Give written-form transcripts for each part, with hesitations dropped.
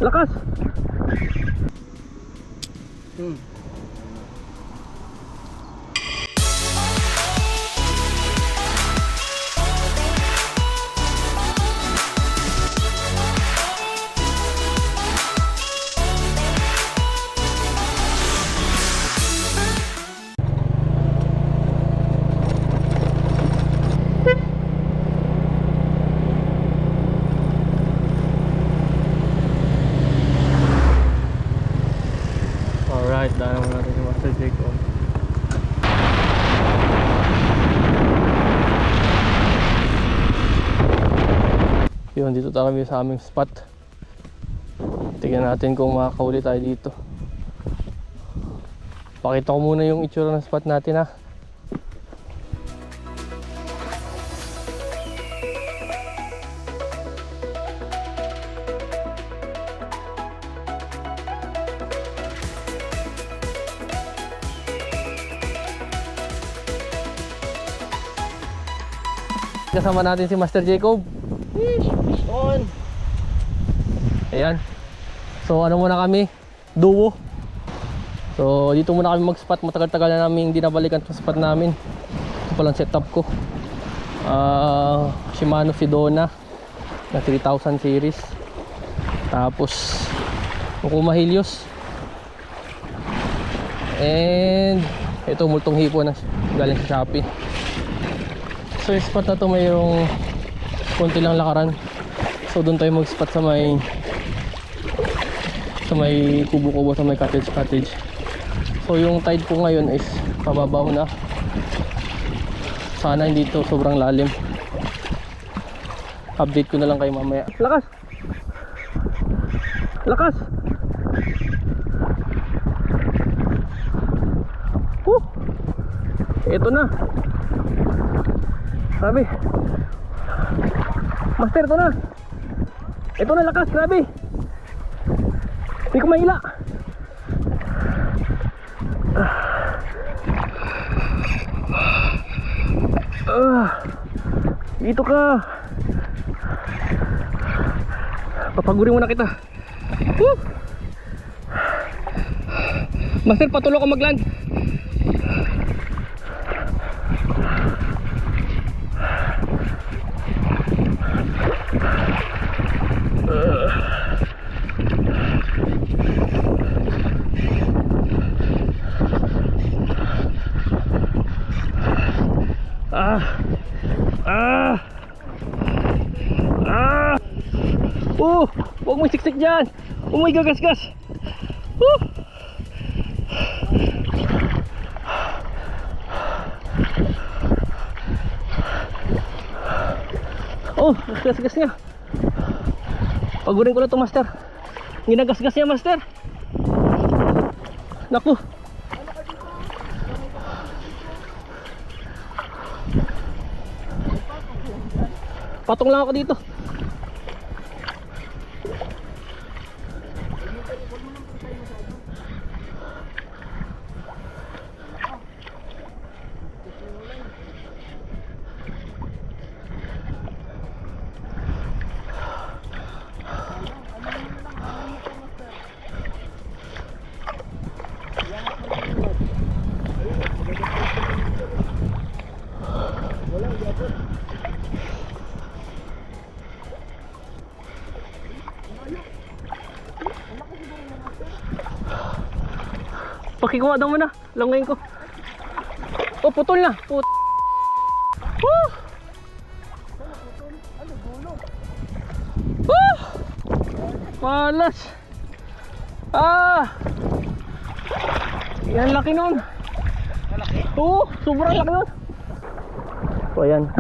Lakas. Alright, dahil mo natin si Master Jacob. Yun, dito tayo kami sa aming spot. Tignan natin kung makakahuli tayo dito. Pakita ko muna yung itsura ng spot natin ha. Kasama natin si Master Jacob. On. Ayan. So ano muna kami? Duo. So dito muna kami mag-spot. Matagal-tagal na namin hindi nabalikan itong spot namin. Ito palang setup ko. Shimano Fidona na 3000 series. Tapos Okuma Helios. And ito multong hipo na galing sa Shopee. So yung spot na to mayroong konti lang lakaran. So doon tayo mag-spot sa may kubo-kubo, sa may cottage. So yung tide ko ngayon is pababaw na. Sana hindi to sobrang lalim. Update ko na lang kayo mamaya. Lakas! Lakas! Ito na. Grabe. Master, ito na. Ito na, lakas, grabe. Hindi ko mahila. Dito ka. Papagurin muna kita. Master, patuloy ko mag-land. Huwag mo siksik dyan. Huwag mo igagasgas. Gasgas niya. Pagurin ko na ito, Master. Ginagasgas niya, Master. Naku. Patong lang ako dito. Pakikuha daw mo na. Langayin ko. Oh, putol na. Malas. Yan laki nun. Oo, sobrang laki nun. So ayan.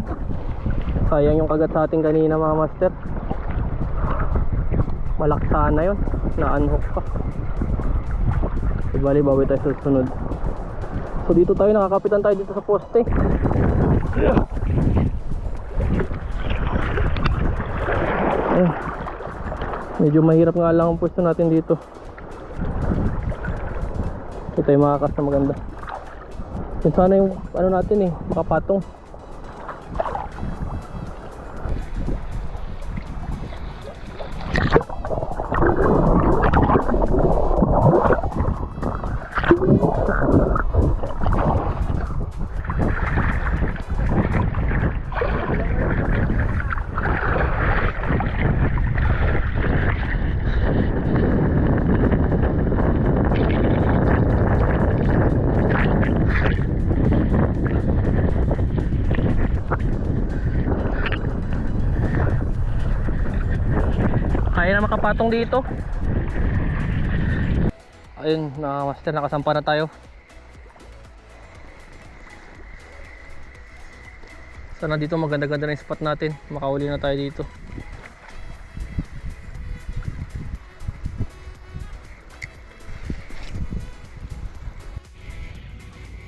Sayang yung kagat sa ating kanina, mga master. Malaki sana yun. Na-unhook pa. Bali, bawi tayo sa susunod. So dito tayo, nakakapitan tayo dito sa poste. Medyo mahirap nga lang ang pwesto natin dito. Ito tayo makakas na maganda. Yun sana yung ano natin makapatong. Kaya na makapatong dito. Ayun na master, nakasampa na tayo. Sana dito maganda-ganda na yung spot natin. Makauli na tayo dito.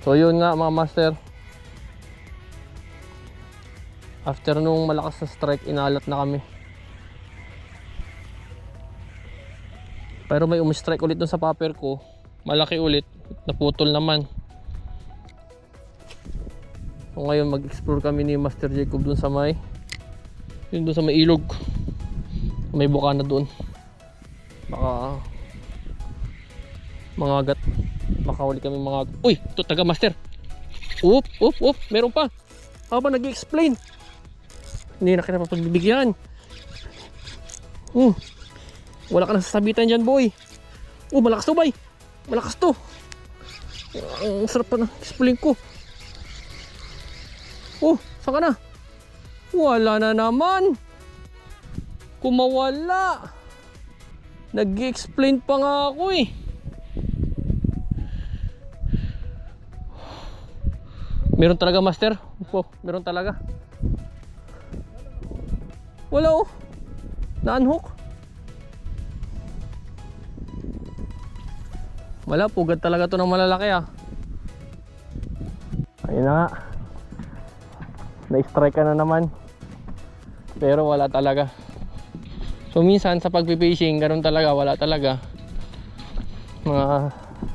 So yun nga mga master. After nung malakas na strike, inalat na kami. Pero may umistrike ulit dun sa popper ko. Malaki ulit. Naputol naman. So ngayon mag-explore kami ni Master Jacob dun sa may dun sa may ilog. May bukana dun. Baka mangagat. Makahuli kami mga... Uy! Ito taga master! Oop! Oop! Oop! Meron pa! Habang nag-i-explain! Hindi na kita papagbibigyan. Wala ka nang sasabitan dyan, boy. Malakas to, bay. Malakas to. Ang sarap pa na explain ko. Saan ka na? Wala na naman. Kumawala. Nag-i-explain pa nga ako eh. Meron talaga master? Meron talaga. Wala oh. Na-unhook. Wala, pugad talaga to ng malalaki ah. Ayun na nga. Na-strike ka na naman. Pero wala talaga. So minsan sa pagpipishing, ganun talaga, wala talaga.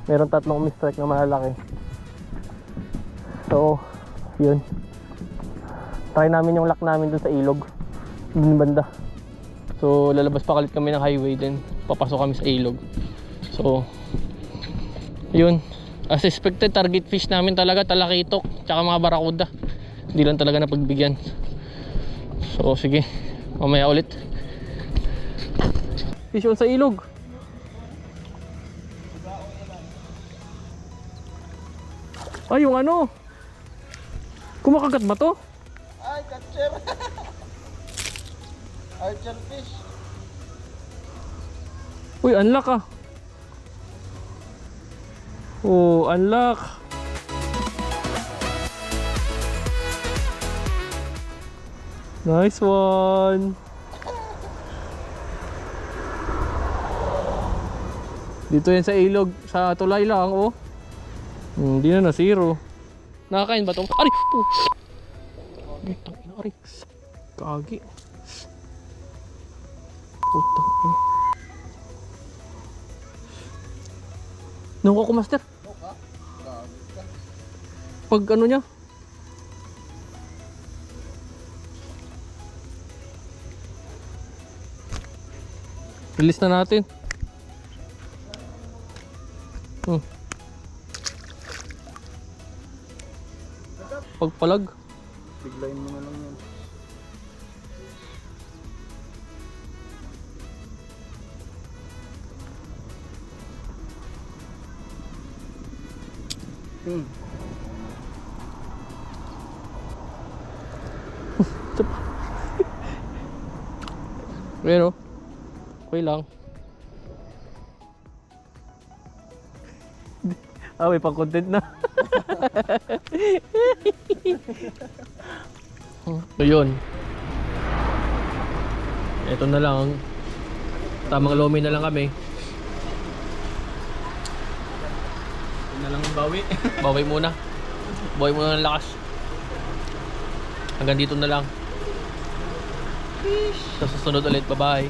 Meron tatlong mistrike na malalaki. So, yun. Try namin yung lock namin dun sa ilog. Dun banda. So, lalabas pa kalit kami ng highway din. Papasok kami sa ilog. So, yun. As expected, target fish namin talaga, talakitok, tsaka mga barakuda. Hindi lang talaga napagbigyan. So, sige. Mamaya ulit. Fish on sa ilog. Ay, yung ano? Kumakagat ba to? Ay, catcher. Archer fish. Uy, unlock ah. Unlock. Nice one. Dito yan sa ilog, sa tulay lang oh. Hindi na zero. Nakakain ba tong? Ari! Putang ina, ari. Kagi. Putang ina. Nangko ko master. Pag ano niya? Release na natin. Pagpalag. Biglayin mo na lang yan. Pero okay lang. May pang content na. So yun. Ito na lang. Tamang lomi na lang kami. Ito na lang bawi. Bawi muna. Bawi muna ng lakas. Hanggang dito na lang. Sa susunod ulit. Bye bye.